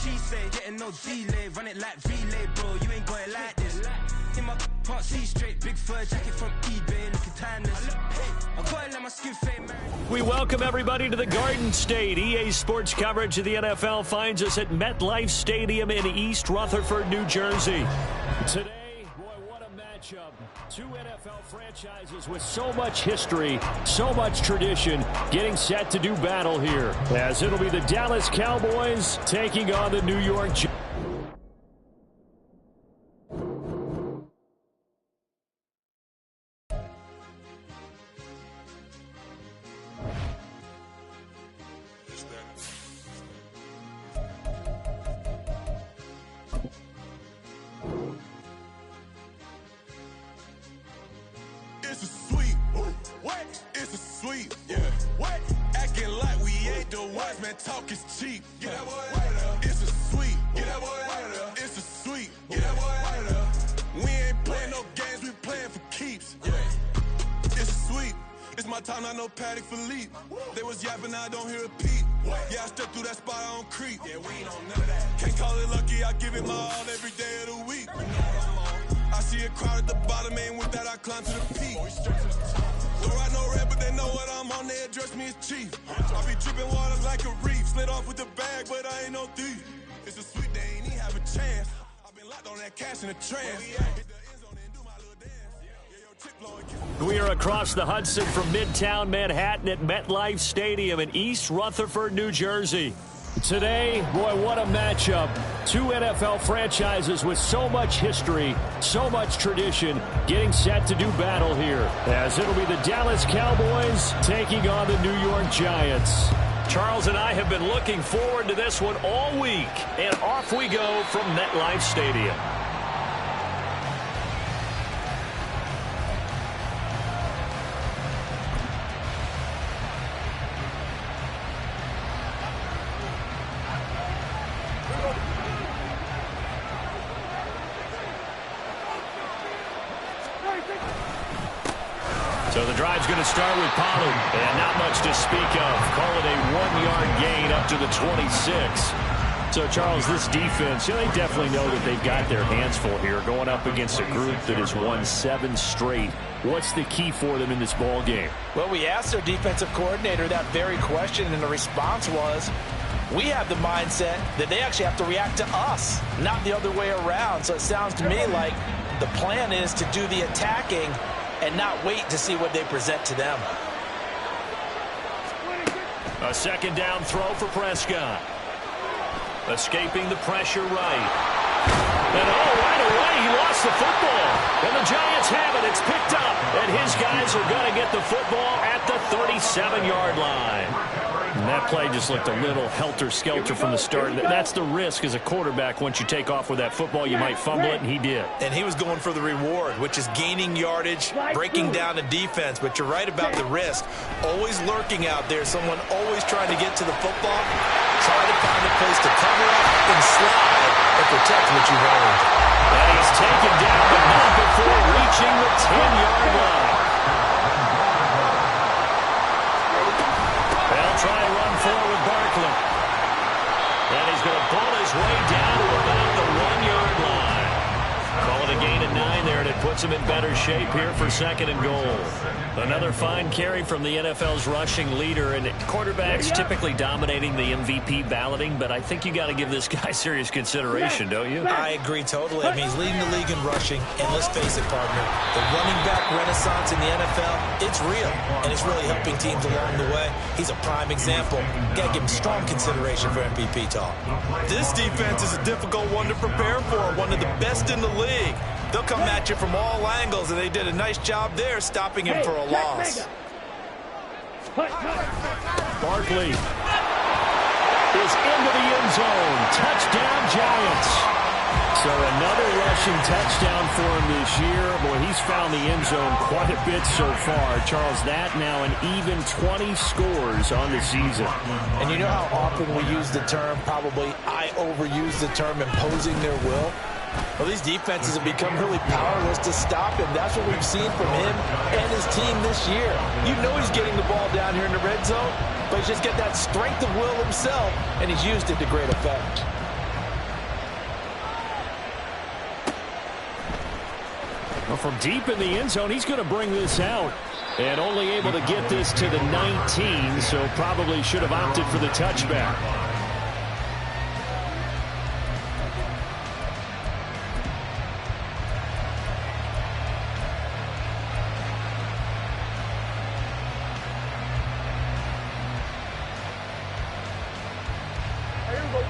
she say, getting no delay, run it like relay, bro, you ain't got it like this. In my can't see straight, big fur jacket from eBay, looking timeless. I gotta let my skin fade, man. We welcome everybody to the Garden State. EA Sports coverage of the NFL finds us at MetLife Stadium in East Rutherford, New Jersey. Today, boy, what a matchup. Two NFL franchises with so much history, so much tradition, getting set to do battle here. As it'll be the Dallas Cowboys taking on the New York Giants. It's a sweet, what? It's a sweet, yeah. What? Acting like we ain't the ones, man. Talk is cheap. Get that boy out of there. It's a sweet, get that boy out of there. It's a sweet, get that boy out of there. We ain't playing no games, we playing for keeps. Yeah. It's a sweet. It's my time, not no Paddock Philippe. They was yapping, I don't hear a peep. Yeah, I step through that spot, I don't creep. Yeah, we ain't on none of that. Can't call it lucky, I give it my all every day of the week. I see a crowd at the bottom, and with that I climb to the peak. Don't ride no red, but they know what I'm on, they address me as chief. I be dripping water like a reef, slid off with the bag, but I ain't no thief. It's a sweet, they ain't even have a chance. I've been locked on that cash in a trance. We are across the Hudson from Midtown Manhattan at MetLife Stadium in East Rutherford, New Jersey. Today, boy, what a matchup. Two NFL franchises with so much history, so much tradition, getting set to do battle here. As it'll be the Dallas Cowboys taking on the New York Giants. Charles and I have been looking forward to this one all week. And off we go from MetLife Stadium. So the drive's going to start with Pollard, and not much to speak of. Call it a 1-yard gain up to the 26. So, Charles, this defense, they definitely know that they've got their hands full here, going up against a group that has won 7 straight. What's the key for them in this ball game? Well, we asked their defensive coordinator that very question, and the response was, we have the mindset that they actually have to react to us, not the other way around. So it sounds to me like the plan is to do the attacking and not wait to see what they present to them. A second down throw for Prescott. Escaping the pressure right. And right away he lost the football. And the Giants have it. It's picked up. And his guys are going to get the football at the 37-yard line. And that play just looked a little helter-skelter from the start. That's the risk as a quarterback. Once you take off with that football, you might fumble it, and he did. And he was going for the reward, which is gaining yardage, breaking down the defense. But you're right about the risk. Always lurking out there, someone always trying to get to the football. Try to find a place to cover up and slide and protect what you've earned. And he's taken down, but not before reaching the 10-yard line. They'll try to run forward with Barkley. And he's going to pull his way down to about the 1-yard line. Call it a gain of 9 there, and it puts him in better shape here for 2nd and goal. Another fine carry from the NFL's rushing leader, and quarterbacks typically dominating the MVP balloting, but I think you got to give this guy serious consideration, don't you? I agree totally. I mean, he's leading the league in rushing, and let's face it, partner, the running back renaissance in the NFL, it's real, and it's really helping teams along the way. He's a prime example. Got to give him strong consideration for MVP talk. This defense is a difficult one to prepare for, one of the best in the league. They'll come at you from all angles, and they did a nice job there stopping him for a loss. Barkley is into the end zone. Touchdown, Giants. So another rushing touchdown for him this year. Boy, he's found the end zone quite a bit so far. Charles, that now an even 20 scores on the season. And you know how often we use the term, probably I overuse the term, imposing their will? Well, these defenses have become really powerless to stop him. That's what we've seen from him and his team this year. You know he's getting the ball down here in the red zone, but he's just got that strength of will himself, and he's used it to great effect. Well, from deep in the end zone, he's going to bring this out. And only able to get this to the 19, so probably should have opted for the touchback.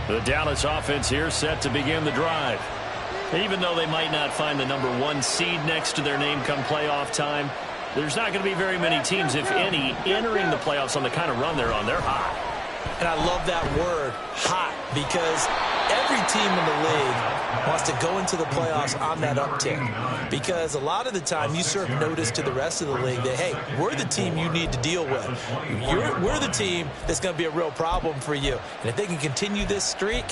The Dallas offense here set to begin the drive. Even though they might not find the #1 seed next to their name come playoff time, there's not going to be very many teams, if any, entering the playoffs on the kind of run they're on. They're hot. And I love that word, hot, because every team in the league wants to go into the playoffs on that uptick. Because a lot of the time you serve notice to the rest of the league that, hey, we're the team you need to deal with. We're the team that's going to be a real problem for you. And if they can continue this streak,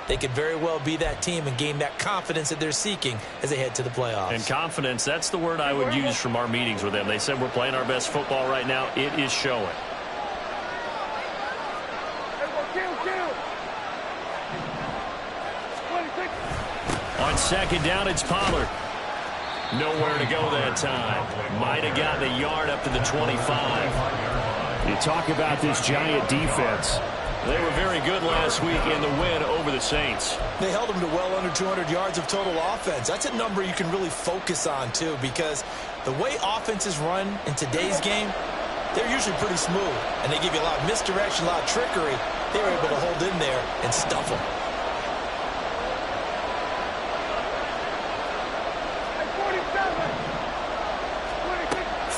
they could very well be that team and gain that confidence that they're seeking as they head to the playoffs. And confidence, that's the word I would use from our meetings with them. They said we're playing our best football right now. It is showing. On second down, it's Pollard. Nowhere to go that time. Might have gotten a yard up to the 25. You talk about this Giant defense. They were very good last week in the win over the Saints. They held them to well under 200 yards of total offense. That's a number you can really focus on, too, because the way offenses run in today's game, they're usually pretty smooth, and they give you a lot of misdirection, a lot of trickery. They were able to hold in there and stuff them.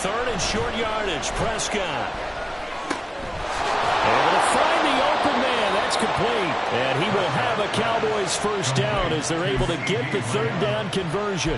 Third and short yardage, Prescott. Able to find the open man. That's complete. And he will have a Cowboys first down as they're able to get the third down conversion.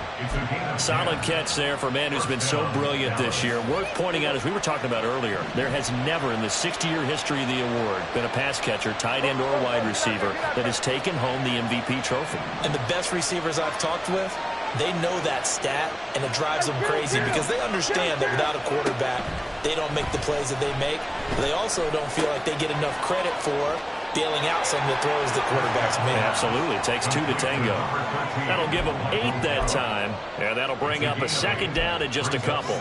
Solid catch there for a man who's been so brilliant this year. Worth pointing out, as we were talking about earlier, there has never in the 60-year history of the award been a pass catcher, tight end, or wide receiver that has taken home the MVP trophy. And the best receivers I've talked with, they know that stat, and it drives them crazy because they understand that without a quarterback, they don't make the plays that they make. But they also don't feel like they get enough credit for bailing out some of the throws that quarterbacks make. Absolutely. It takes two to tango. That'll give them 8 that time, and that'll bring up a second down in just a couple.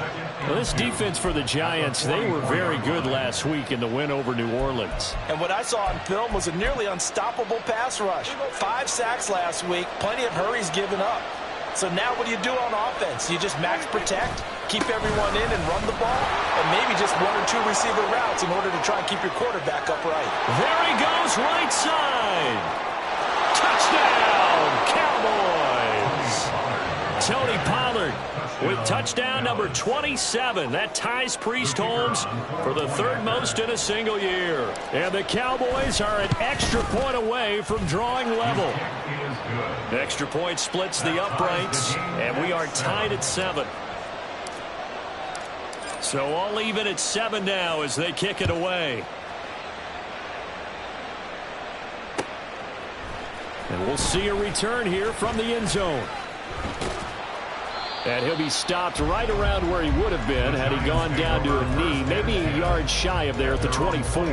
Well, this defense for the Giants, they were very good last week in the win over New Orleans. And what I saw on film was a nearly unstoppable pass rush. 5 sacks last week, plenty of hurries given up. So now what do you do on offense? You just max protect, keep everyone in and run the ball, and maybe just 1 or 2 receiver routes in order to try and keep your quarterback upright. There he goes, right side. Touchdown, Cowboys. Tony Pollard with touchdown number 27. That ties Priest Holmes for the 3rd most in a single year. And the Cowboys are an extra point away from drawing level. The extra point splits the uprights, and we are tied at 7. So all even at 7 now as they kick it away. And we'll see a return here from the end zone. And he'll be stopped right around where he would have been had he gone down to a knee, maybe a yard shy of there at the 24.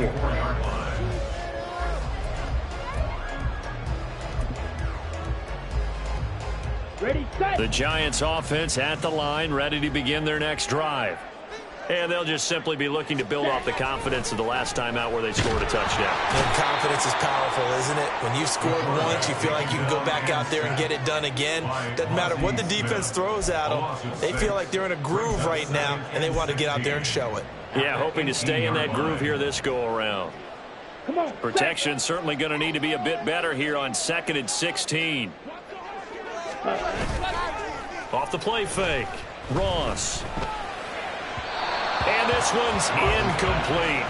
The Giants offense at the line, ready to begin their next drive. And they'll just simply be looking to build off the confidence of the last time out where they scored a touchdown. And confidence is powerful, isn't it? When you've scored once, you feel like you can go back out there and get it done again. Doesn't matter what the defense throws at them. They feel like they're in a groove right now, and they want to get out there and show it. Yeah, hoping to stay in that groove here this go-around. Protection certainly going to need to be a bit better here on 2nd and 16. Off the play fake. Ross. And this one's incomplete.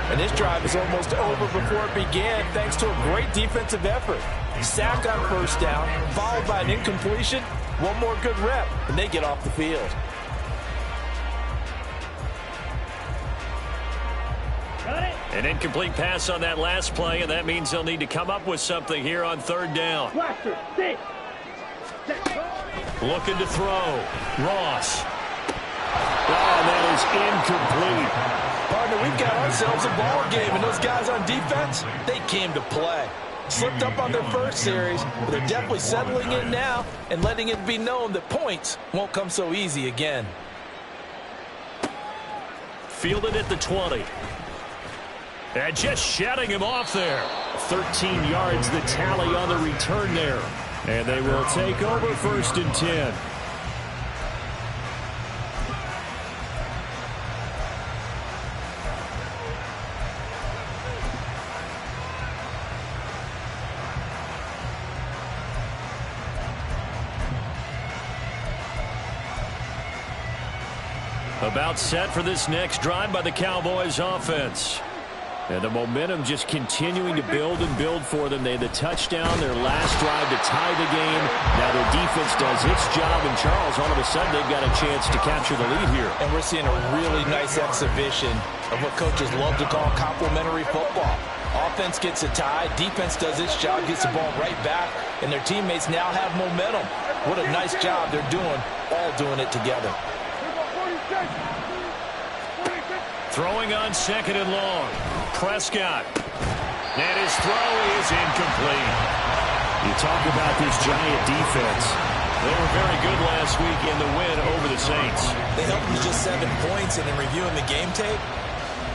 And this drive is almost over before it began thanks to a great defensive effort. Sack on first down, followed by an incompletion. One more good rep, and they get off the field. An incomplete pass on that last play, and that means they'll need to come up with something here on 3rd down. Looking to throw. Ross. Oh, that is incomplete. Partner, we've got ourselves a ball game, and those guys on defense, they came to play. Slipped up on their first series, but they're definitely settling in now and letting it be known that points won't come so easy again. Fielded at the 20. And just shutting him off there. 13 yards the tally on the return there. And they will take over 1st and 10. About set for this next drive by the Cowboys offense. And the momentum just continuing to build and build for them. They had the touchdown, their last drive to tie the game. Now their defense does its job, and Charles, all of a sudden, they've got a chance to capture the lead here. And we're seeing a really nice exhibition of what coaches love to call complementary football. Offense gets a tie, defense does its job, gets the ball right back, and their teammates now have momentum. What a nice job they're doing, all doing it together. Throwing on 2nd and long. Prescott. And his throw is incomplete. You talk about this Giant defense. They were very good last week in the win over the Saints. They held them to just 7 points, and in reviewing the game tape,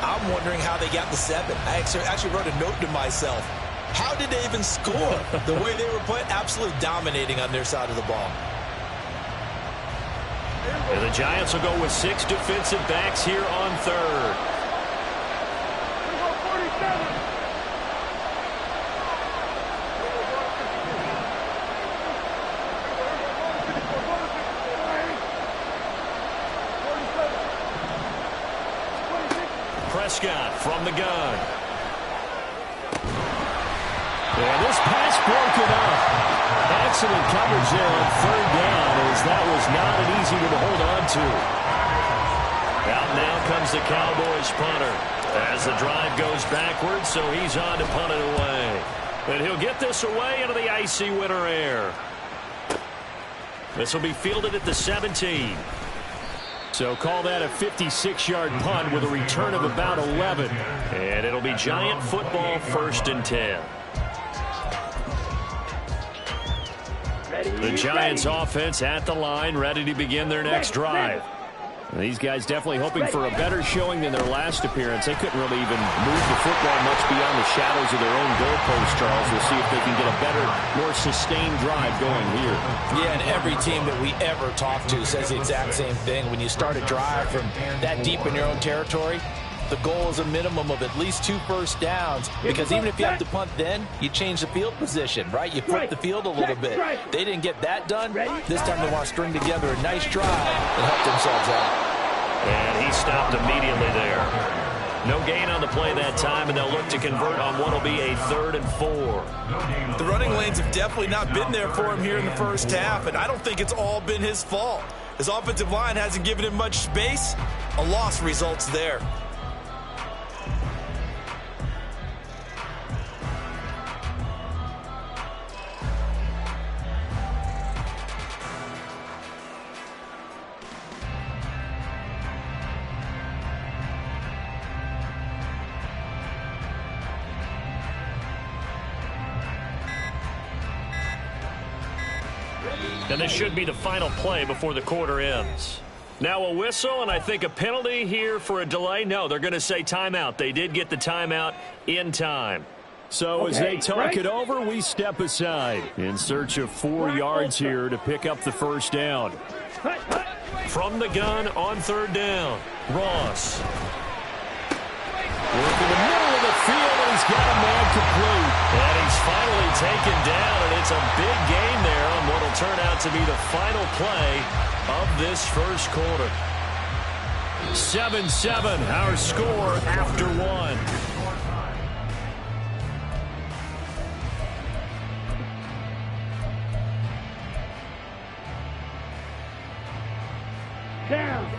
I'm wondering how they got the 7. I actually wrote a note to myself. How did they even score? The way they were playing, absolutely dominating on their side of the ball. And the Giants will go with 6 defensive backs here on 3rd. Prescott from the gun. And this pass broken up. Excellent coverage there on 3rd down, as that was not an easy one to hold on to. Out now comes the Cowboys punter as the drive goes backwards, so he's on to punt it away. And he'll get this away into the icy winter air. This will be fielded at the 17. So call that a 56-yard punt with a return of about 11. And it'll be Giant football, 1st and 10. The Giants offense at the line, ready to begin their next drive. And these guys definitely hoping for a better showing than their last appearance. They couldn't really even move the football much beyond the shadows of their own goalpost, Charles. We'll see if they can get a better, more sustained drive going here. Yeah, and every team that we ever talk to says the exact same thing. When you start a drive from that deep in your own territory, the goal is a minimum of at least 2 first downs, because even if you have to punt then, you change the field position, right? You flip the field a little bit. They didn't get that done. This time they want to string together a nice drive and help themselves out. And he stopped immediately there. No gain on the play that time, and they'll look to convert on what will be a 3rd and 4. The running lanes have definitely not been there for him here in the first half, and I don't think it's all been his fault. His offensive line hasn't given him much space. A loss results there. And this should be the final play before the quarter ends. Now a whistle, and I think a penalty here for a delay. No, they're going to say timeout. They did get the timeout in time. So as they talk it over, we step aside in search of 4 yards here to pick up the 1st down. From the gun on 3rd down, Ross. Working the middle of the field, and he's got a man complete. And he's finally taken down, and it's a big gain there on what will turn out to be the final play of this first quarter. 7-7, our score after 1.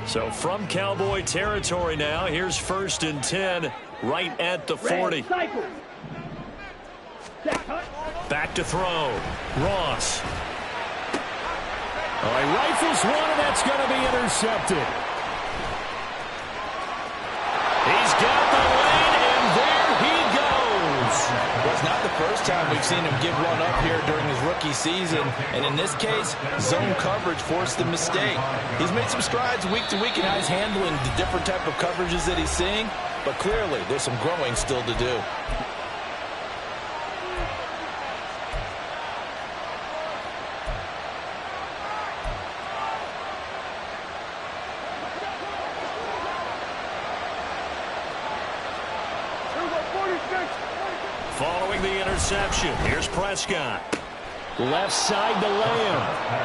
So from Cowboy territory now, here's 1st and 10 right at the 40. Back to throw. Ross. All right, rifles one, and that's going to be intercepted. He's got the lane, and there he goes. Well, it's not the first time we've seen him give one up here during his rookie season, and in this case, zone coverage forced the mistake. He's made some strides week to week in how he's handling the different type of coverages that he's seeing, but clearly there's some growing still to do. Following the interception, here's Prescott. Left side to Lamb.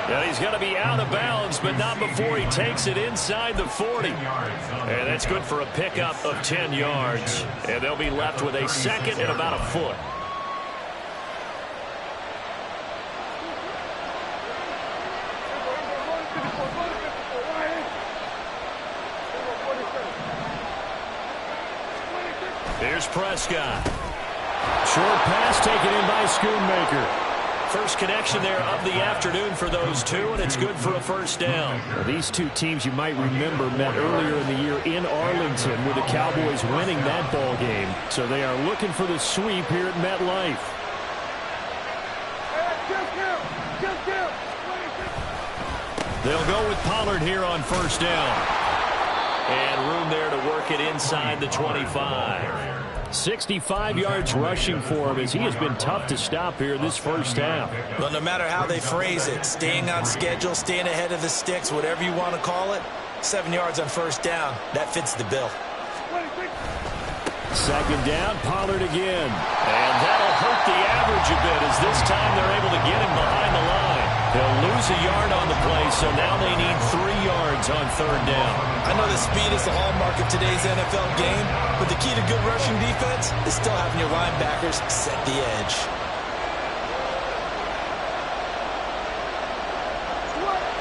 And he's going to be out of bounds, but not before he takes it inside the 40. And that's good for a pickup of 10 yards. And they'll be left with a second and about a foot. Here's Prescott. Short pass taken in by Schoonmaker. First connection there of the afternoon for those two, and it's good for a first down. Well, these two teams you might remember met earlier in the year in Arlington with the Cowboys winning that ball game. So they are looking for the sweep here at MetLife. They'll go with Pollard here on first down. And room there to work it inside the 25. 65 yards rushing for him as he has been tough to stop here this first half. Well, no matter how they phrase it, staying on schedule, staying ahead of the sticks, whatever you want to call it, 7 yards on first down, that fits the bill. Second down, Pollard again. And that'll hurt the average a bit as this time they're able to get him behind the line. He'll lose a yard on the play, so now they need 3 yards on third down. I know the speed is the hallmark of today's NFL game, but the key to good rushing defense is still having your linebackers set the edge.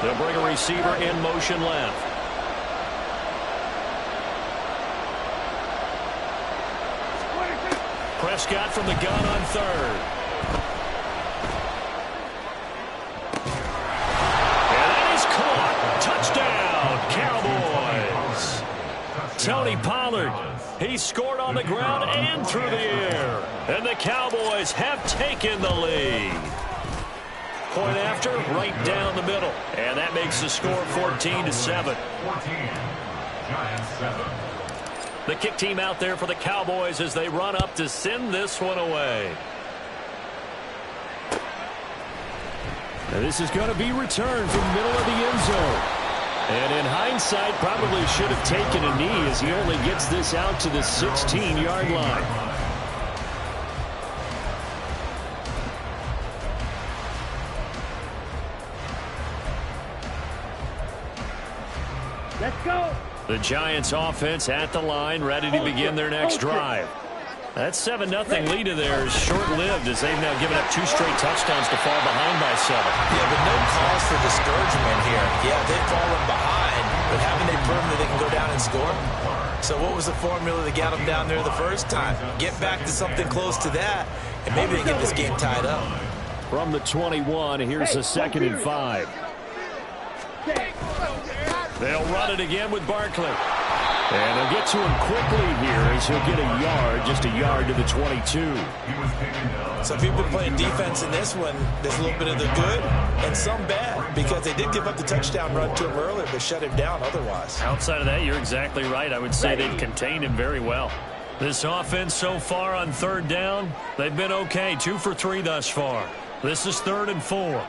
They'll bring a receiver in motion left. Prescott from the gun on third. And that is caught. Touchdown, Cowboys. Tony Pollard, he scored on the ground and through the air. And the Cowboys have taken the lead. Point after, right down the middle. And that makes the score 14-7. Giants 7. The kick team out there for the Cowboys as they run up to send this one away. And this is going to be returned from the middle of the end zone. And in hindsight, probably should have taken a knee as he only gets this out to the 16-yard line. Let's go. The Giants offense at the line, ready to begin their next drive. That 7-0 lead of theirs is short-lived as they've now given up 2 straight touchdowns to fall behind by 7. Yeah, but no cause for discouragement here. Yeah, they've fallen behind, but haven't they proven that they can go down and score? So what was the formula that got them down there the first time? Get back to something close to that, and maybe they get this game tied up. From the 21, here's a 2nd and 5. They'll run it again with Barkley. And they'll get to him quickly here as he'll get a yard, just a yard to the 22. So if you've been playing defense in this one, there's a little bit of the good and some bad because they did give up the touchdown run to him earlier, but shut him down otherwise. Outside of that, you're exactly right. I would say they've contained him very well. This offense so far on third down, they've been okay. 2 for 3 thus far. This is 3rd and 4.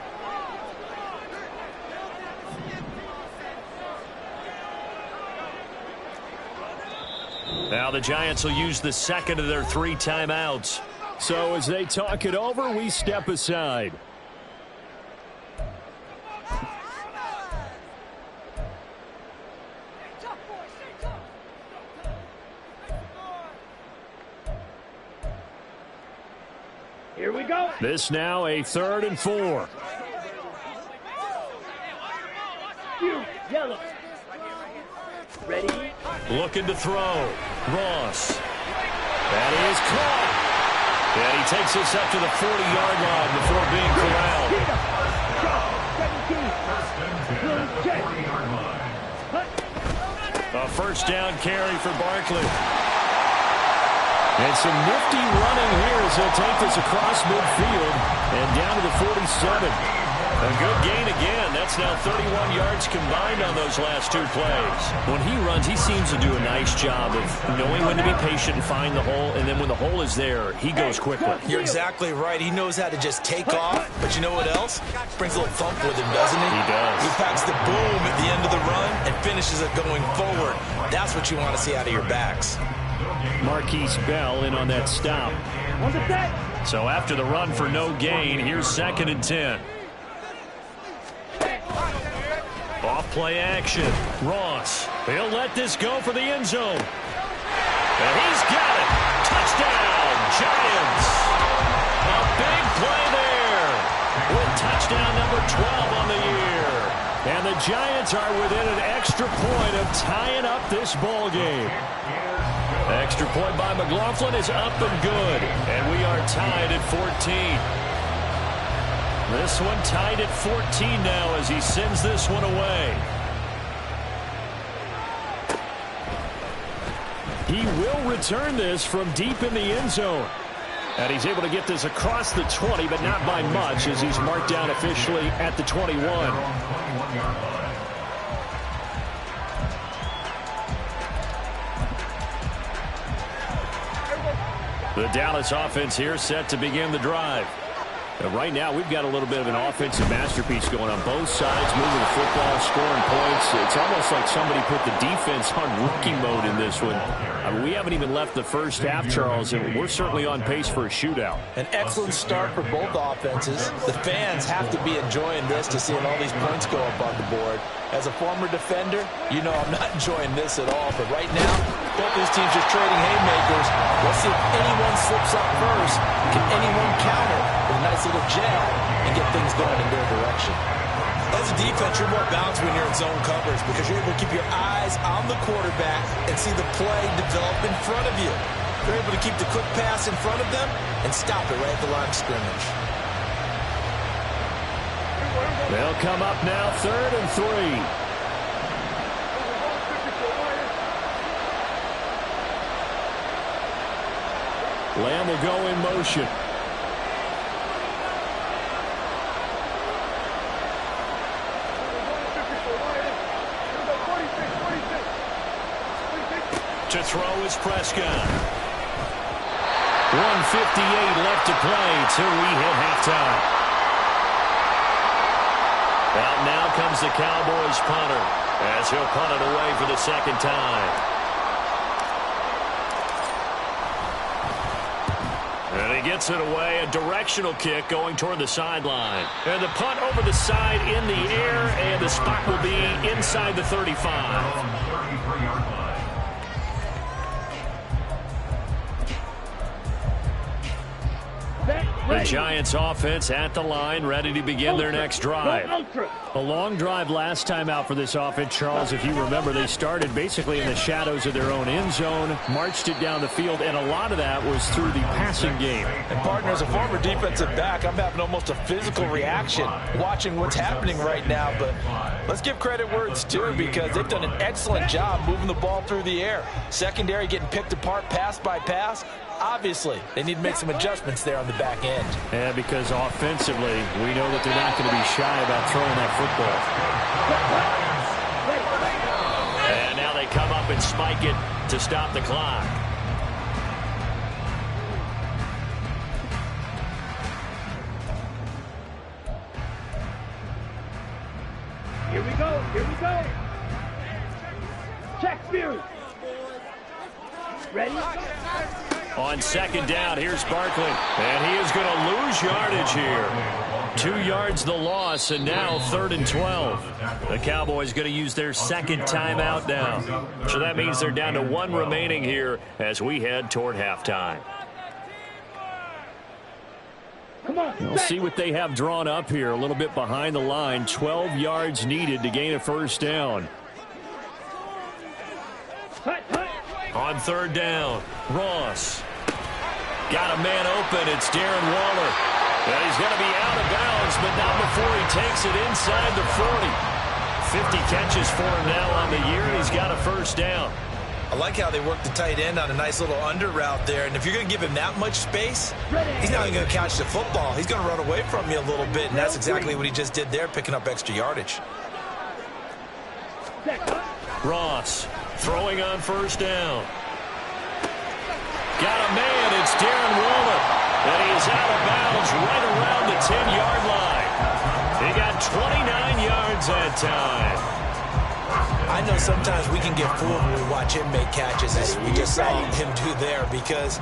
Now the Giants will use the second of their 3 timeouts. So as they talk it over, we step aside. Here we go. This now a 3rd and 4. Yellow. Ready? Looking to throw. Ross. That is caught. And he takes this up to the 40-yard line before being corralled. A first down carry for Barkley. And some nifty running here as he'll take this across midfield and down to the 47. A good gain again. That's now 31 yards combined on those last two plays. When he runs, he seems to do a nice job of knowing when to be patient and find the hole, and then when the hole is there, he goes quickly. You're exactly right. He knows how to just take off, but you know what else? Brings a little thump with him, doesn't he? He does. He packs the boom at the end of the run and finishes it going forward. That's what you want to see out of your backs. Marquise Bell in on that stop. So after the run for no gain, here's 2nd and 10. Off play action. Ross. He'll let this go for the end zone. And he's got it. Touchdown, Giants. A big play there with touchdown number 12 on the year. And the Giants are within an extra point of tying up this ball game. Extra point by McLaughlin is up and good. And we are tied at 14. This one tied at 14 now as he sends this one away. He will return this from deep in the end zone. And he's able to get this across the 20, but not by much as he's marked down officially at the 21. The Dallas offense here set to begin the drive. Right now, we've got a little bit of an offensive masterpiece going on both sides, moving the football, scoring points. It's almost like somebody put the defense on rookie mode in this one. I mean, we haven't even left the first half, Charles, and we're certainly on pace for a shootout. An excellent start for both offenses. The fans have to be enjoying this to seeing all these points go up on the board. As a former defender, you know I'm not enjoying this at all. But right now, both these teams just trading haymakers. Let's see if anyone slips up first. Can anyone counter with a nice little jab and get things going in their direction? As a defense, you're more balanced when you're in zone coverage because you're able to keep your eyes on the quarterback and see the play develop in front of you. You're able to keep the quick pass in front of them and stop it right at the line of scrimmage. They'll come up now 3rd and 3. Lamb will go in motion. To throw is Prescott. 1:58 left to play till we hit halftime. Out now comes the Cowboys punter as he'll punt it away for the 2nd time. And he gets it away, a directional kick going toward the sideline. And the punt over the side in the air, and the spot will be inside the 35. The Giants offense at the line, ready to begin their next drive. A long drive last time out for this offense, Charles. If you remember, they started basically in the shadows of their own end zone, marched it down the field, and a lot of that was through the passing game. And partner, as a former defensive back, I'm having almost a physical reaction watching what's happening right now. But let's give credit where it's due because they've done an excellent job moving the ball through the air. Secondary getting picked apart pass by pass. Obviously, they need to make some adjustments there on the back end. Yeah, because offensively, we know that they're not going to be shy about throwing that football. And now they come up and spike it to stop the clock. Here we go. Here we go. Check Fury. Ready? On 2nd down, here's Barkley. And he is going to lose yardage here. 2 yards the loss, and now 3rd and 12. The Cowboys going to use their 2nd timeout now. So that means they're down to 1 remaining here as we head toward halftime. We'll see what they have drawn up here. A little bit behind the line. 12 yards needed to gain a 1st down. On 3rd down, Ross. Got a man open. It's Darren Waller. And he's going to be out of bounds, but not before he takes it inside the 40. 50 catches for him now on the year, and he's got a 1st down. I like how they work the tight end on a nice little under route there. And if you're going to give him that much space, he's not even going to catch the football. He's going to run away from you a little bit, and that's exactly what he just did there, picking up extra yardage. Ross throwing on first down. Got a man. It's Darren Waller. And he's out of bounds right around the 10-yard line. He got 29 yards that time. I know sometimes we can get fooled when we watch him make catches, as we just saw him do there, because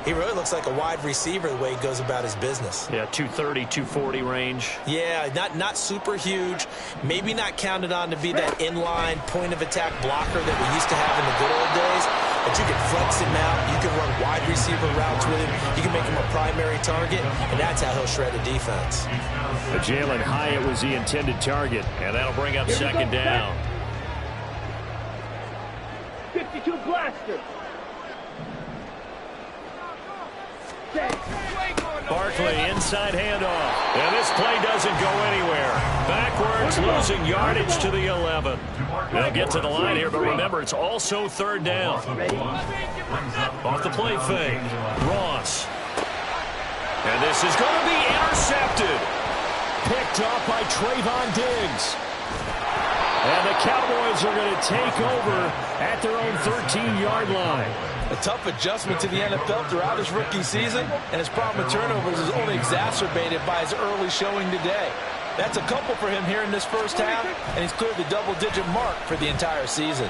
he really looks like a wide receiver the way he goes about his business. Yeah, 230, 240 range. Yeah, not super huge. Maybe not counted on to be that inline point-of-attack blocker that we used to have in the good old days. But you can flex him out. You can run wide receiver routes with him. You can make him a primary target, and that's how he'll shred a defense. Jalen Hyatt was the intended target, and that'll bring up second down. 52 blaster. Barkley inside handoff. And this play doesn't go anywhere. Backwards, losing yardage to the 11. They'll get to the line here, but remember, it's also third down. Off the play fake. Ross. And this is going to be intercepted. Picked off by Trayvon Diggs. And the Cowboys are going to take over at their own 13-yard line. A tough adjustment to the NFL throughout his rookie season, and his problem with turnovers is only exacerbated by his early showing today. That's a couple for him here in this first half, and he's cleared the double-digit mark for the entire season.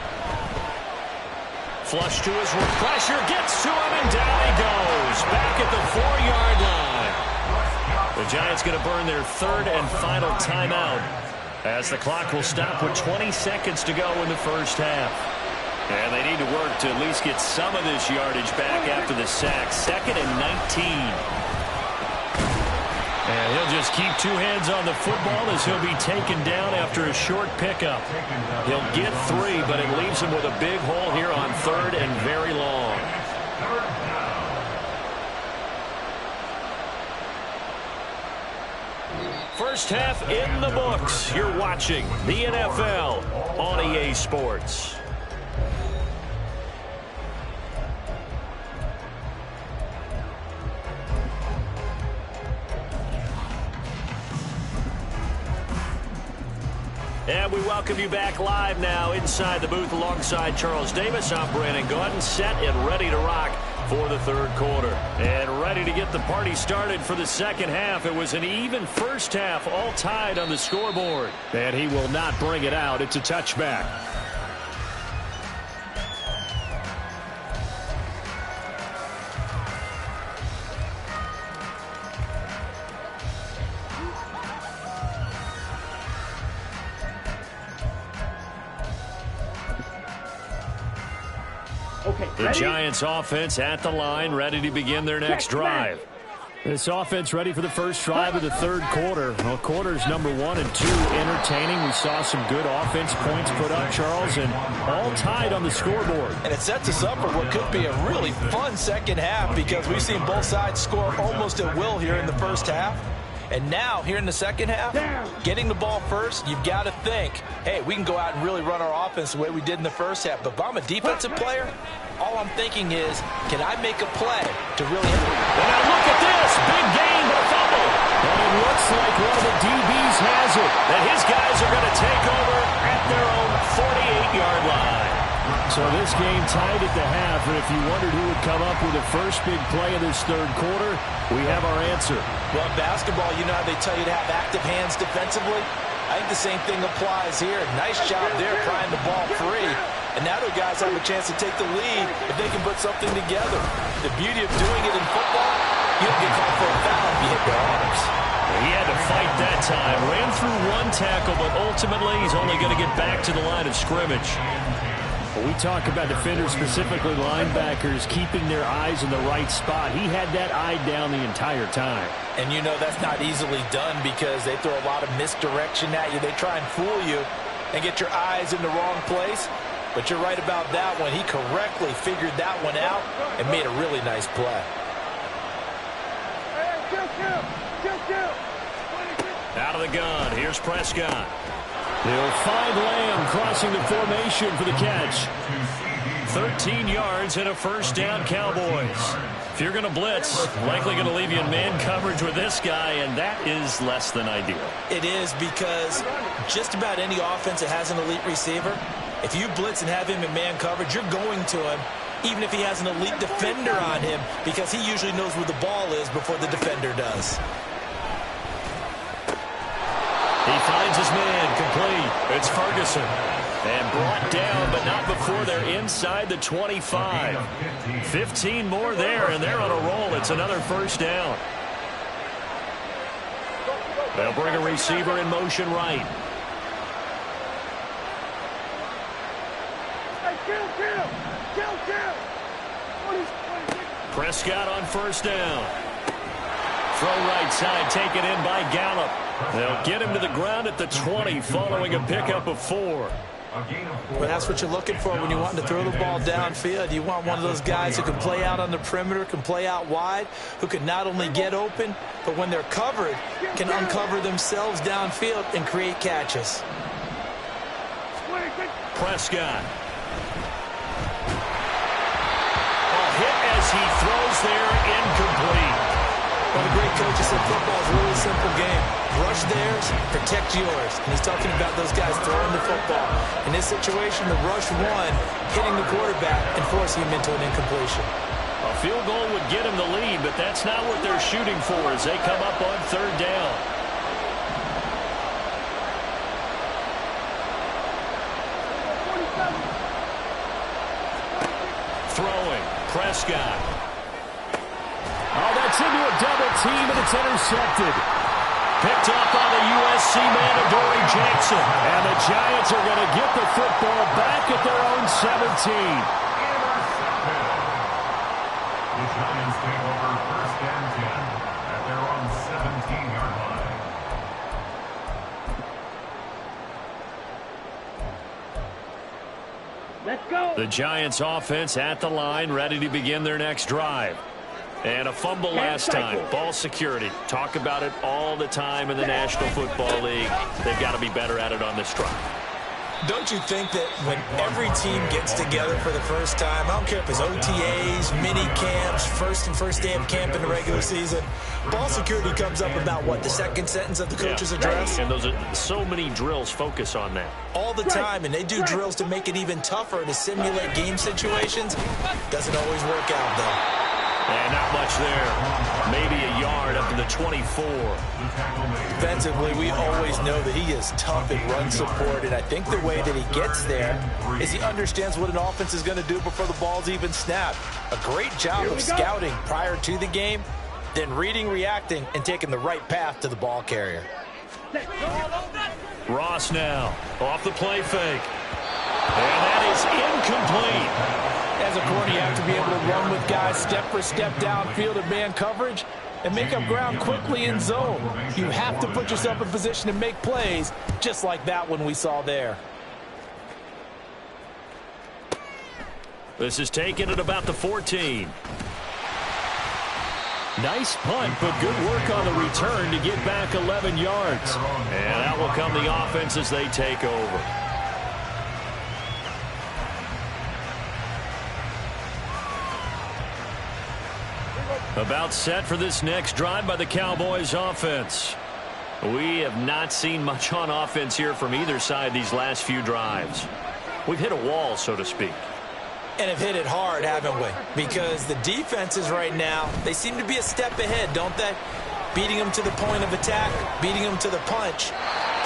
Flush to his right. Pressure gets to him, and down he goes. Back at the 4-yard line. The Giants going to burn their third and final timeout, as the clock will stop with 20 seconds to go in the first half. And they need to work to at least get some of this yardage back after the sack. 2nd and 19. And he'll just keep two hands on the football as he'll be taken down after a short pickup. He'll get 3, but it leaves him with a big hole here on 3rd and very long. First half in the books. You're watching the NFL on EA Sports. And we welcome you back live now inside the booth alongside Charles Davis. I'm Brandon Gaudin, set and ready to rock for the third quarter. And ready to get the party started for the second half. It was an even first half, all tied on the scoreboard. And he will not bring it out. It's a touchback. The Giants offense at the line, ready to begin their next drive. This offense ready for the first drive of the third quarter. Well, quarters number 1 and 2 entertaining. We saw some good offense points put up, Charles, and all tied on the scoreboard. And it sets us up for what could be a really fun second half, because we've seen both sides score almost at will here in the first half. And now, here in the second half, getting the ball first, you've got to think, hey, we can go out and really run our offense the way we did in the first half. But if I'm a defensive player, all I'm thinking is, can I make a play to really... And now look at this, big gain, but a fumble. And it looks like one of the DBs has it. And his guys are going to take over at their own 48-yard line. So this game tied at the half, and if you wondered who would come up with the first big play of this third quarter, we have our answer. Well, in basketball, you know how they tell you to have active hands defensively? I think the same thing applies here. Nice job there prying the ball free. And now the guys have a chance to take the lead if they can put something together. The beauty of doing it in football, you don't get called for a foul if you hit their arms. He had to fight that time. Ran through one tackle, but ultimately he's only going to get back to the line of scrimmage. We talk about defenders, specifically linebackers, keeping their eyes in the right spot. He had that eye down the entire time. And you know that's not easily done, because they throw a lot of misdirection at you. They try and fool you and get your eyes in the wrong place. But you're right about that one. He correctly figured that one out and made a really nice play. Out of the gun, here's Prescott. They'll find Lamb crossing the formation for the catch. 13 yards and a first down, Cowboys. If you're going to blitz, likely going to leave you in man coverage with this guy, and that is less than ideal. It is, because just about any offense that has an elite receiver, if you blitz and have him in man coverage, you're going to him, even if he has an elite defender on him, because he usually knows where the ball is before the defender does. He finds his man, complete. It's Ferguson. And brought down, but not before they're inside the 25. 15 more there, and they're on a roll. It's another first down. They'll bring a receiver in motion right. Prescott on first down. Throw right side, taken in by Gallup. They'll get him to the ground at the 20 following a pickup of 4. Well, that's what you're looking for when you want to throw the ball downfield. You want one of those guys who can play out on the perimeter, can play out wide, who can not only get open, but when they're covered, can uncover themselves downfield and create catches. Prescott. A hit as he throws there, incomplete. Well, the great coach said football is a really simple game. Rush theirs, protect yours. And he's talking about those guys throwing the football. In this situation, the rush one, hitting the quarterback and forcing him into an incompletion. A field goal would get him the lead, but that's not what they're shooting for as they come up on third down. Throwing, Prescott. Oh, that's into a double team, and it's intercepted. Picked up by the USC man, Adoree Jackson. And the Giants are going to get the football back at their own 17. The Giants take over first and 10 at their own 17-yard line. Let's go. The Giants offense at the line, ready to begin their next drive. And a fumble last time. Ball security. Talk about it all the time in the National Football League. They've got to be better at it on this drive. Don't you think that when every team gets together for the first time, I don't care if it's OTAs, mini camps, first day of camp in the regular season, ball security comes up about what, the second sentence of the coach's address? And those are so many drills focus on that. All the time, and they do drills to make it even tougher to simulate game situations. Doesn't always work out, though. And not much there. Maybe a yard up to the 24. Defensively, we always know that he is tough at run support, and I think the way that he gets there is he understands what an offense is going to do before the ball's even snapped. A great job of scouting prior to the game, then reading, reacting, and taking the right path to the ball carrier. Ross now off the play fake. And that is incomplete. As a corner, you have to be able to run with guys step for step downfield in man coverage and make up ground quickly in zone. You have to put yourself in position to make plays, just like that one we saw there. This is taken at about the 14. Nice punt, but good work on the return to get back 11 yards. And that will come the offense as they take over. About set for this next drive by the Cowboys offense. We have not seen much on offense here from either side these last few drives. We've hit a wall, so to speak. And have hit it hard, haven't we? Because the defenses right now, they seem to be a step ahead, don't they? Beating them to the point of attack, beating them to the punch.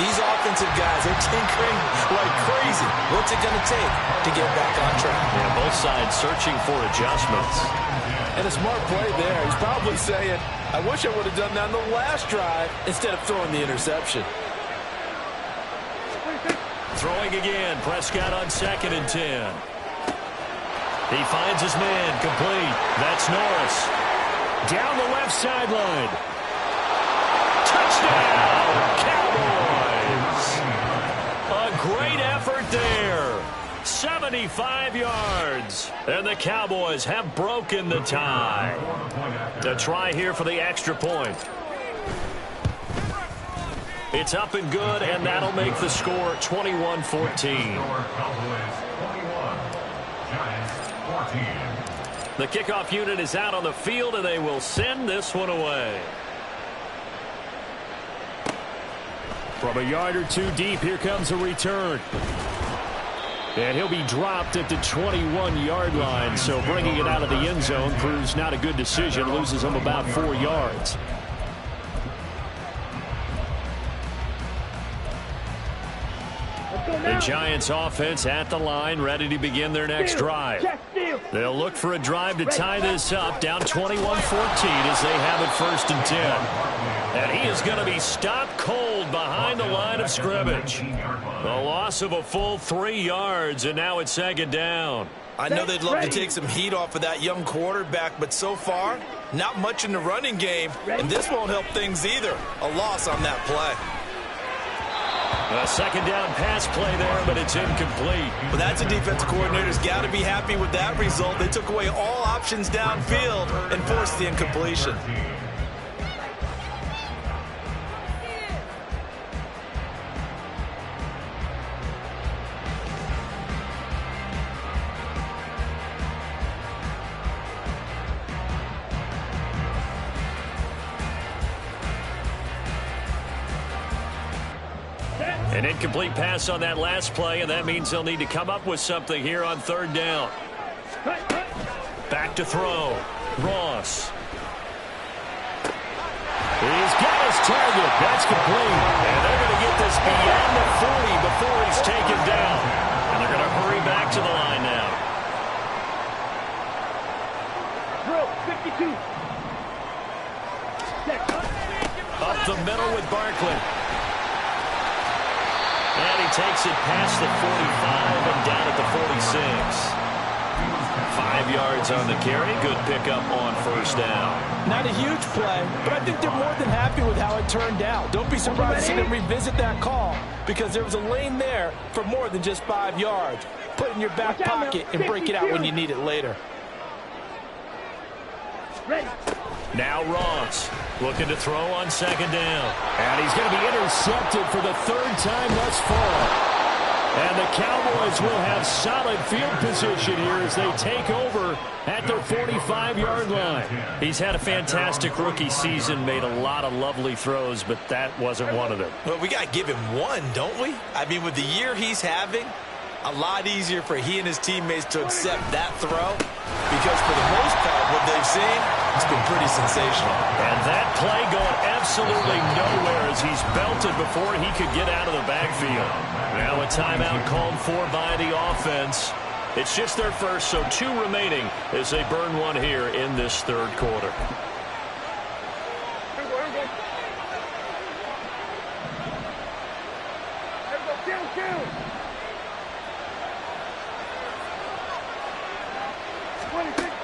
These offensive guys are tinkering like crazy. What's it going to take to get back on track? Yeah, both sides searching for adjustments. And a smart play there. He's probably saying, I wish I would have done that on the last drive instead of throwing the interception. Throwing again. Prescott on 2nd and 10. He finds his man, complete. That's Norris. Down the left sideline. Touchdown, Cowboys. A great effort there. 75 yards. And the Cowboys have broken the tie. A try here for the extra point. It's up and good, and that'll make the score 21-14. 14. The kickoff unit is out on the field, and they will send this one away. From a yard or two deep, here comes a return. And he'll be dropped at the 21-yard line, so bringing it out of the end zone proves not a good decision. Loses him about 4 yards. The Giants offense at the line, ready to begin their next drive. They'll look for a drive to tie this up, down 21-14 as they have it 1st and 10. And he is going to be stopped cold behind the line of scrimmage. The loss of a full 3 yards, and now it's 2nd down. I know they'd love to take some heat off of that young quarterback, but so far, not much in the running game, and this won't help things either. A loss on that play. A 2nd down pass play there, but it's incomplete. Well, that's a defensive coordinator's got to be happy with that result. They took away all options downfield and forced the incompletion. An incomplete pass on that last play, and that means they'll need to come up with something here on 3rd down. Back to throw. Ross. He's got his target. That's complete. And they're going to get this beyond the 40 before he's taken down. And they're going to hurry back to the line now. Drill, 52. Up the middle with Barkley. And he takes it past the 45 and down at the 46. 5 yards on the carry. Good pickup on 1st down. Not a huge play, but I think they're more than happy with how it turned out. Don't be surprised to see them revisit that call because there was a lane there for more than just 5 yards. Put it in your back pocket and break it out when you need it later. Now Ross looking to throw on 2nd down. And he's going to be intercepted for the 3rd time thus far. And the Cowboys will have solid field position here as they take over at their 45-yard line. He's had a fantastic rookie season, made a lot of lovely throws, but that wasn't one of them. Well, we got to give him one, don't we? I mean, with the year he's having, a lot easier for he and his teammates to accept that throw because for the most part, what they've seen, it's been pretty sensational. And that play going absolutely nowhere as he's belted before he could get out of the backfield. Now a timeout called for by the offense. It's just their first, so 2 remaining as they burn one here in this 3rd quarter.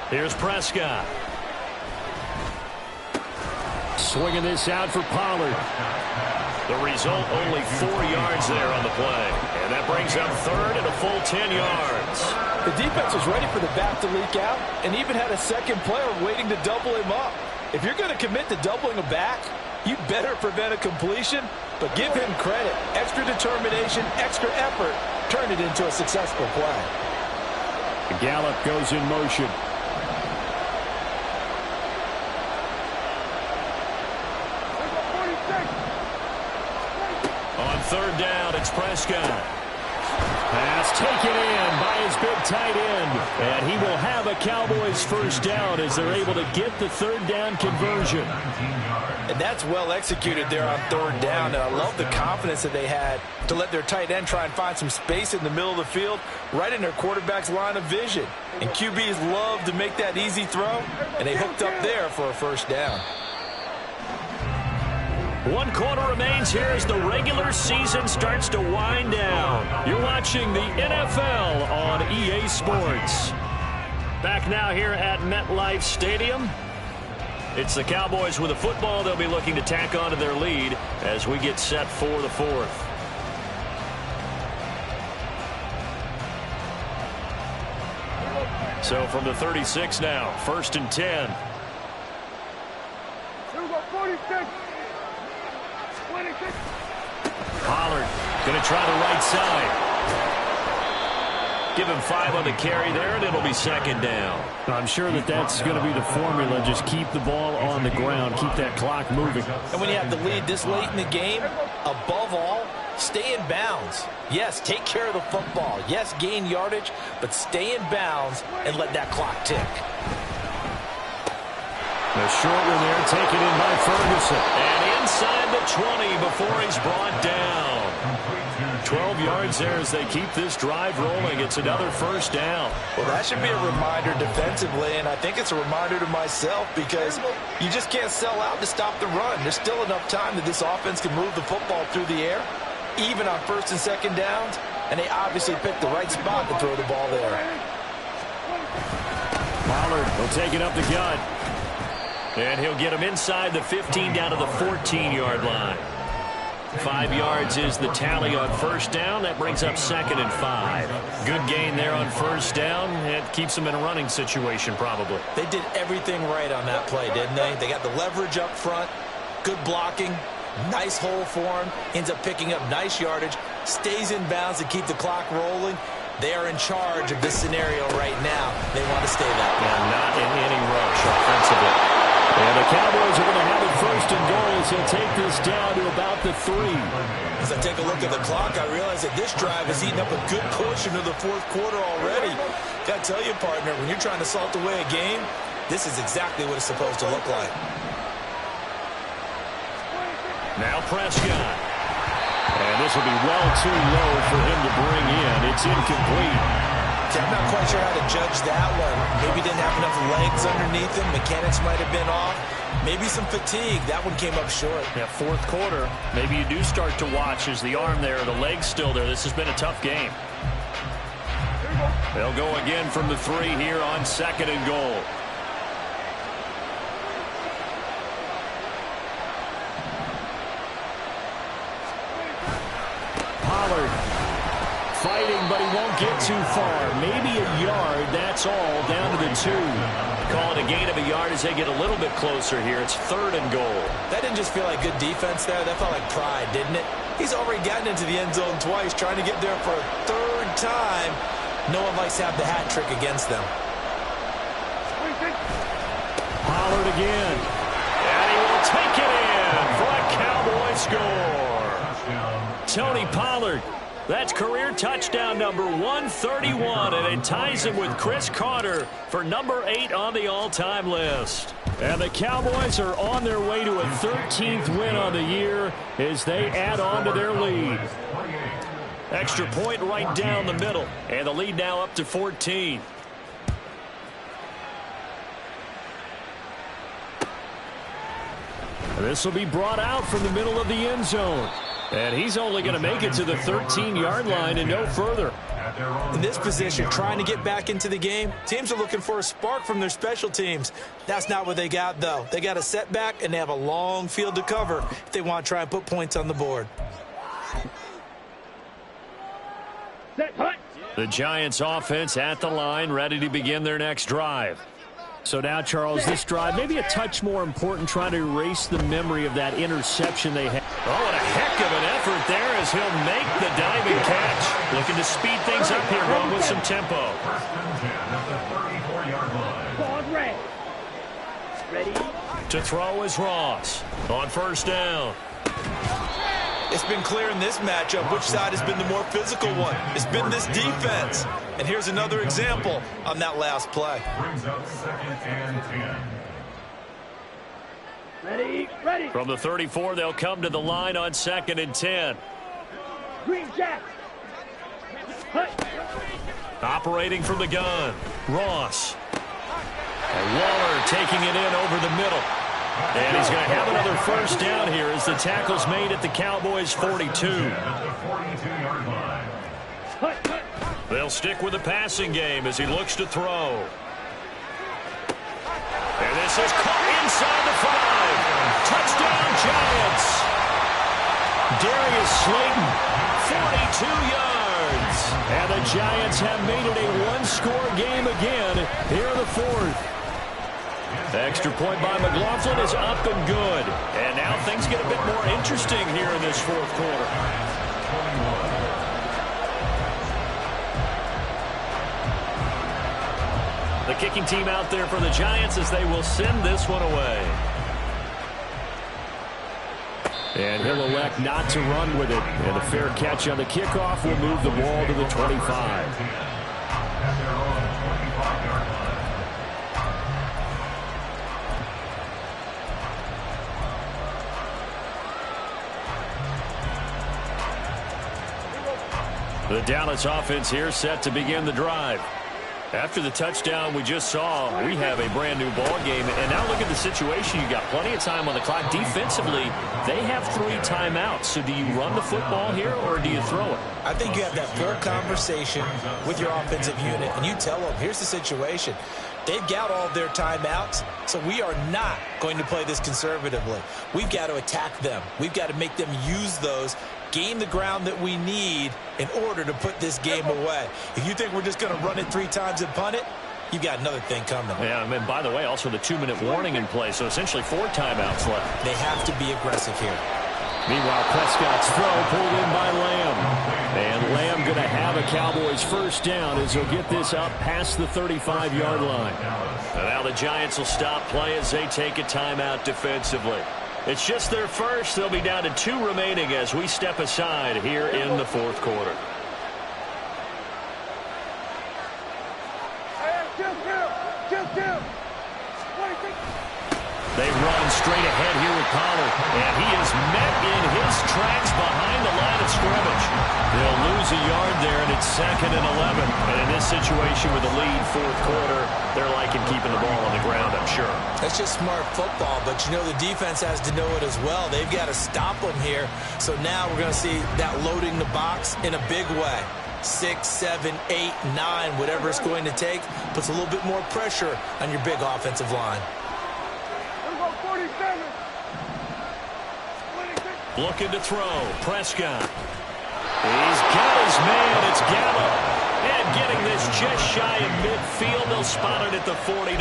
Here's Prescott. Swinging this out for Pollard. The result, only 4 yards there on the play. And that brings up 3rd and a full 10 yards. The defense was ready for the back to leak out and even had a second player waiting to double him up. If you're going to commit to doubling a back, you better prevent a completion, but give him credit. Extra determination, extra effort, turn it into a successful play. Gallup goes in motion. On 3rd down, it's Prescott. Pass taken in by his big tight end. And he will have a Cowboys 1st down as they're able to get the 3rd down conversion. And that's well executed there on 3rd down. And I love the confidence that they had to let their tight end try and find some space in the middle of the field, right in their quarterback's line of vision. And QBs love to make that easy throw, and they hooked up there for a 1st down. 1 quarter remains here as the regular season starts to wind down. You're watching the NFL on EA Sports. Back now here at MetLife Stadium. It's the Cowboys with the football. They'll be looking to tack onto their lead as we get set for the 4th. So from the 36 now, 1st and 10. Pollard going to try the right side. Give him 5 on the carry there, and it'll be second down. I'm sure that's going to be the formula. Just keep the ball on the ground. Keep that clock moving. And when you have the lead this late in the game, above all, stay in bounds. Yes, take care of the football. Yes, gain yardage, but stay in bounds and let that clock tick. The short one there taken in by Ferguson. And inside the 20 before he's brought down. 12 yards there as they keep this drive rolling. It's another first down. Well, that should be a reminder defensively, and I think it's a reminder to myself because you just can't sell out to stop the run. There's still enough time that this offense can move the football through the air, even on first and second downs, and they obviously picked the right spot to throw the ball there. Pollard will take it up the gut. And he'll get him inside the 15 down to the 14-yard line. 5 yards is the tally on first down. That brings up 2nd and 5. Good gain there on first down. It keeps them in a running situation probably. They did everything right on that play, didn't they? They got the leverage up front, good blocking, nice hole for him, ends up picking up nice yardage, stays in bounds to keep the clock rolling. They are in charge of this scenario right now. They want to stay that way. Yeah, not in any rush offensively. And the Cowboys are going to have it first and goal, so take this down to about the 3. As I take a look at the clock, I realize that this drive has eaten up a good portion of the fourth quarter already. Got to tell you, partner, when you're trying to salt away a game, this is exactly what it's supposed to look like. Now Prescott. And this will be well too low for him to bring in. It's incomplete. I'm not quite sure how to judge that one. Maybe didn't have enough legs underneath him. Mechanics might have been off. Maybe some fatigue. That one came up short. Yeah, fourth quarter. Maybe you do start to watch as the arm there, the leg's still there. This has been a tough game. They'll go again from the 3 here on 2nd and goal. Pollard fighting, but he won't get too far. Maybe a yard, that's all, down to the 2. Call it a gain of a yard as they get a little bit closer here. It's 3rd and goal. That didn't just feel like good defense there. That felt like pride, didn't it? He's already gotten into the end zone twice, trying to get there for a 3rd time. No one likes to have the hat trick against them. Pollard again. And he will take it in for a Cowboy score. Tony Pollard. That's career touchdown number 131, and it ties him with Chris Carter for number 8 on the all-time list. And the Cowboys are on their way to a 13th win on the year as they add on to their lead. Extra point right down the middle, and the lead now up to 14. This will be brought out from the middle of the end zone. And he's only going to make it to the 13-yard line and no further. In this position, trying to get back into the game, teams are looking for a spark from their special teams. That's not what they got, though. They got a setback, and they have a long field to cover if they want to try and put points on the board. The Giants offense at the line, ready to begin their next drive. So now, Charles, this drive maybe a touch more important, trying to erase the memory of that interception they had. Oh, and a heck of an effort there as he'll make the diving catch. Looking to speed things up here, going with some tempo. Ready. To throw is Ross on first down. It's been clear in this matchup which side has been the more physical one. It's been this defense. And here's another example on that last play. Brings up 2nd and 10. Ready. From the 34, they'll come to the line on 2nd and 10. Green Jack. Operating from the gun, Ross. And Waller taking it in over the middle. And he's going to have another first down here as the tackle's made at the Cowboys' 42. They'll stick with the passing game as he looks to throw. And this is caught inside the 5. Touchdown, Giants. Darius Slayton, 42 yards. And the Giants have made it a one-score game again here in the 4th. Extra point by McLaughlin is up and good. And now things get a bit more interesting here in this 4th quarter. kicking team out there for the Giants as they will send this one away. And he'll elect not to run with it. And a fair catch on the kickoff will move the ball to the 25. The Dallas offense here set to begin the drive. After the touchdown we just saw, we have a brand new ball game. And now look at the situation. You got plenty of time on the clock. Defensively, they have 3 timeouts. So do you run the football here or do you throw it? I think you have that full conversation with your offensive unit, and you tell them, here's the situation. They've got all their timeouts, so we are not going to play this conservatively. We've got to attack them. We've got to make them use those, gain the ground that we need in order to put this game away. If you think we're just going to run it 3 times and punt it, you've got another thing coming. Yeah, and by the way, also the 2-minute warning in play, so essentially 4 timeouts left. They have to be aggressive here. Meanwhile, Prescott's throw pulled in by Lamb. And Lamb going to have a Cowboys first down as he'll get this up past the 35-yard line. And now the Giants will stop play as they take a timeout defensively. It's just their first. They'll be down to 2 remaining as we step aside here in the 4th quarter. They run straight ahead here with Pollard, and he is met in his tracks behind the line of scrimmage. They'll lose a yard there, and it's 2nd and 11. And in this situation with the lead 4th quarter, they're liking keeping the ball on the ground, I'm sure. That's just smart football, but you know the defense has to know it as well. They've got to stop them here. So now we're going to see that loading the box in a big way. 6, 7, 8, 9, whatever it's going to take, puts a little bit more pressure on your big offensive line. Looking to throw. Prescott. He's got his man. It's Gallup. And getting this just shy of midfield. They'll spot it at the 49.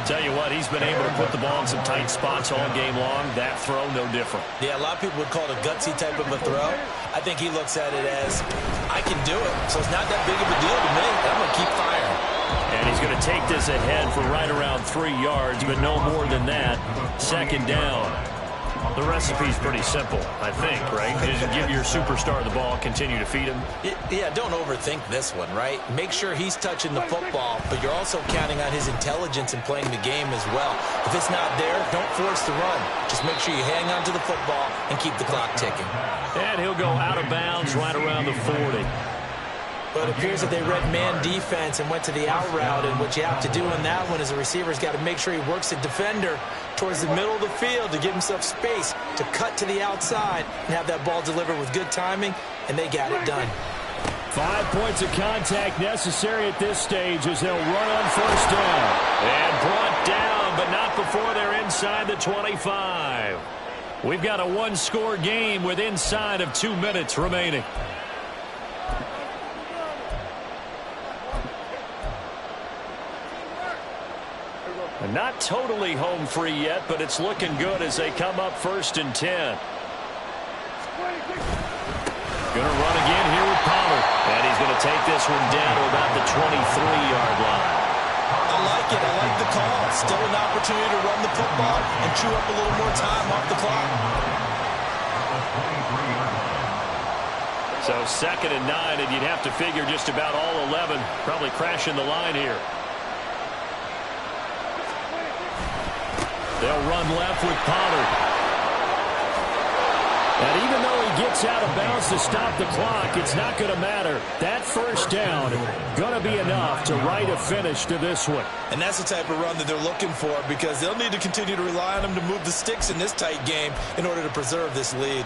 Tell you what, he's been able to put the ball in some tight spots all game long. That throw, no different. Yeah, a lot of people would call it a gutsy type of a throw. I think he looks at it as, I can do it. So it's not that big of a deal to me. I'm going to keep firing. And he's going to take this ahead for right around 3 yards, but no more than that. 2nd down. The recipe's pretty simple, I think, right? Just give your superstar the ball, continue to feed him. Yeah, don't overthink this one, right? Make sure he's touching the football, but you're also counting on his intelligence in playing the game as well. If it's not there, don't force the run. Just make sure you hang on to the football and keep the clock ticking. And he'll go out of bounds right around the 40. But it appears that they read man defense and went to the out route, and what you have to do in that one is a receiver's got to make sure he works the defender towards the middle of the field to give himself space to cut to the outside and have that ball delivered with good timing, and they got it done. 5 points of contact necessary at this stage as they'll run on first down. And brought down, but not before they're inside the 25. We've got a 1-score game with inside of 2 minutes remaining. Not totally home free yet, but it's looking good as they come up 1st and 10. Going to run again here with Pollard. And he's going to take this one down to about the 23-yard line. I like it. I like the call. Still an opportunity to run the football and chew up a little more time off the clock. So 2nd and 9, and you'd have to figure just about all 11 probably crashing the line here. They'll run left with Pollard. And even though he gets out of bounds to stop the clock, it's not going to matter. That first down going to be enough to write a finish to this one. And that's the type of run that they're looking for, because they'll need to continue to rely on him to move the sticks in this tight game in order to preserve this lead.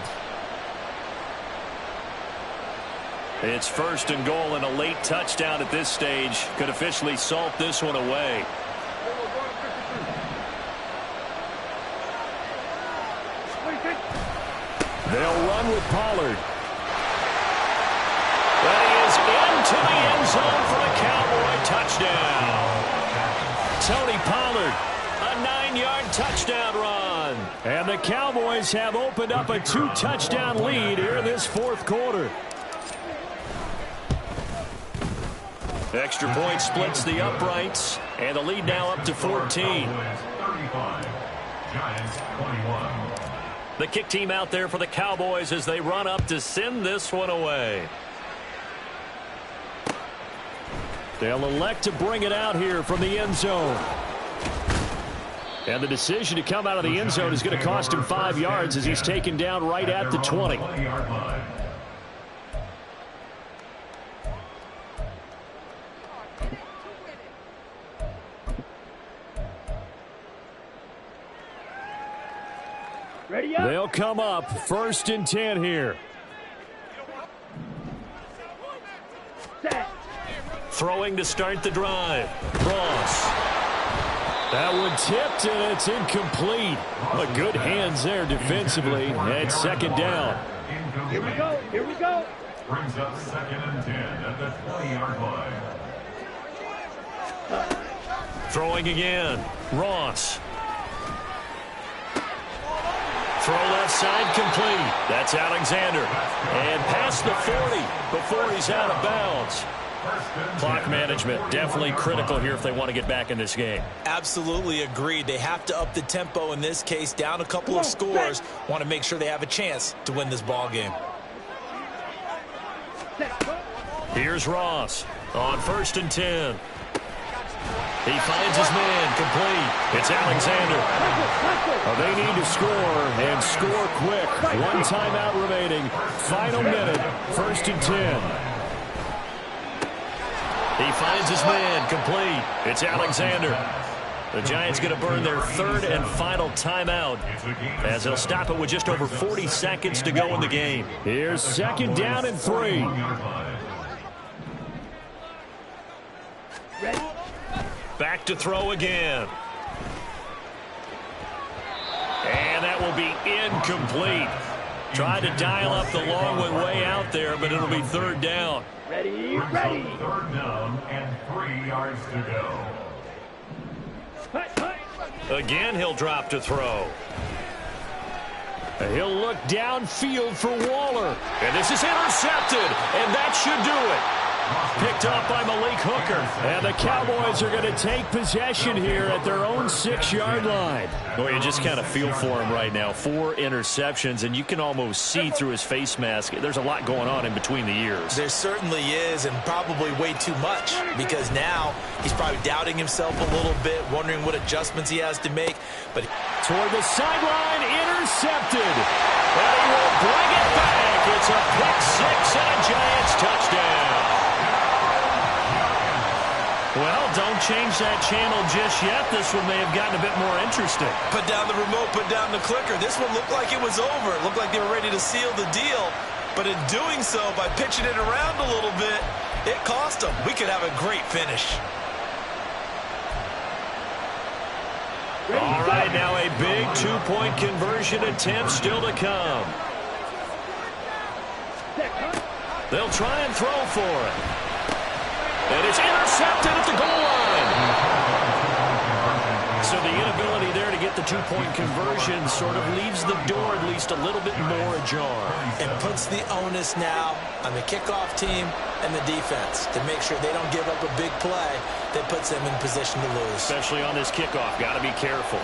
It's 1st and goal, and a late touchdown at this stage could officially salt this one away. They'll run with Pollard. That is into the end zone for a Cowboy touchdown. Tony Pollard, a 9-yard touchdown run. and the Cowboys have opened up a 2-touchdown lead here in this 4th quarter. Extra point splits the uprights, and the lead now up to 14. 35, Giants 21. The kick team out there for the Cowboys as they run up to send this one away. They'll elect to bring it out here from the end zone. And the decision to come out of the end zone is going to cost him 5 yards as he's taken down right at the 20. Ready up. They'll come up 1st and 10 here. Set. Throwing to start the drive. Ross. That one tipped, and it's incomplete. But good hands there defensively. And 2nd down. Here we go. Here we go. Brings up 2nd and 10 at the 20-yard line. Throwing again. Ross. Throw left side complete. That's Alexander. And past the 40 before he's out of bounds. Clock management definitely critical here if they want to get back in this game. Absolutely agreed. They have to up the tempo in this case, down a couple of scores. Want to make sure they have a chance to win this ball game. Here's Ross on 1st and 10. He finds his man complete. It's Alexander. Oh, they need to score and score quick. 1 timeout remaining. Final minute. 1st and 10. He finds his man complete. It's Alexander. The Giants going to burn their 3rd and final timeout as they'll stop it with just over 40 seconds to go in the game. Here's 2nd down and 3. Ready. Back to throw again. And that will be incomplete. Tried to dial up the long one way out there, but it'll be 3rd down. Ready. Ready. 3rd down and 3 yards to go. Again, he'll drop to throw. He'll look downfield for Waller. And this is intercepted, and that should do it. Picked off by Malik Hooker. And the Cowboys are going to take possession here at their own 6-yard line. Well, you just kind of feel for him right now. 4 interceptions, and you can almost see through his face mask. There's a lot going on in between the ears. There certainly is, and probably way too much, because now he's probably doubting himself a little bit, wondering what adjustments he has to make. But toward the sideline, intercepted. And he will bring it back. It's a pick 6 and a Giants touchdown. Well, don't change that channel just yet. This one may have gotten a bit more interesting. Put down the remote, put down the clicker. This one looked like it was over. It looked like they were ready to seal the deal. But in doing so, by pitching it around a little bit, it cost them. We could have a great finish. All right, now a big 2-point conversion attempt still to come. They'll try and throw for it. And it's intercepted at the goal line. So the inability there to get the 2-point conversion sort of leaves the door at least a little bit more ajar. It puts the onus now on the kickoff team and the defense to make sure they don't give up a big play that puts them in position to lose. Especially on this kickoff. Got to be careful.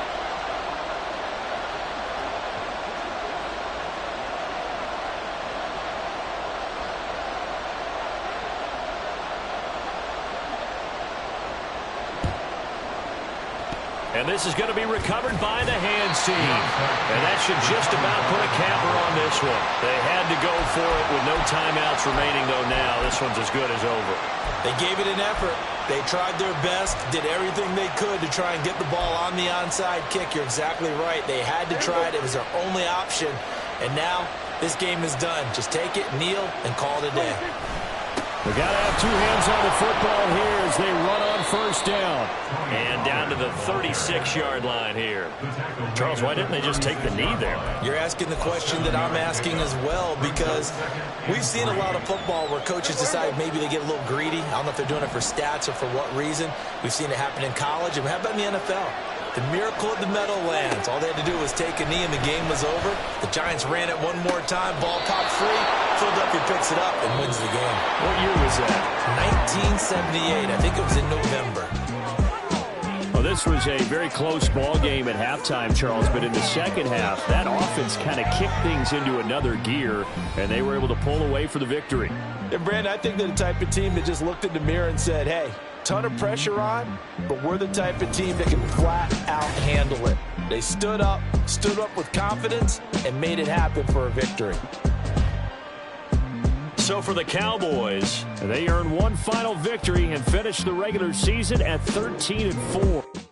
And this is going to be recovered by the hands team. And that should just about put a capper on this one. They had to go for it with no timeouts remaining, though, now. This one's as good as over. They gave it an effort. They tried their best, did everything they could to try and get the ball on the onside kick. You're exactly right. They had to try it. It was their only option. And now this game is done. Just take it, kneel, and call it a day. We got to have 2 hands on the football here as they run on 1st down. And down to the 36-yard line here. Charles, why didn't they just take the knee there? You're asking the question that I'm asking as well, because we've seen a lot of football where coaches decide maybe they get a little greedy. I don't know if they're doing it for stats or for what reason. We've seen it happen in college, and how about in the NFL? The miracle of the Meadowlands. All they had to do was take a knee and the game was over. The Giants ran it one more time. Ball popped free. Philadelphia picks it up and wins the game. What year was that? 1978. I think it was in November. Well, this was a very close ball game at halftime, Charles, but in the second half, that offense kind of kicked things into another gear, and they were able to pull away for the victory. And, Brandon, I think they're the type of team that just looked in the mirror and said, hey, ton of pressure on, but we're the type of team that can flat out handle it. They stood up with confidence, and made it happen for a victory. So for the Cowboys, they earn one final victory and finish the regular season at 13-4.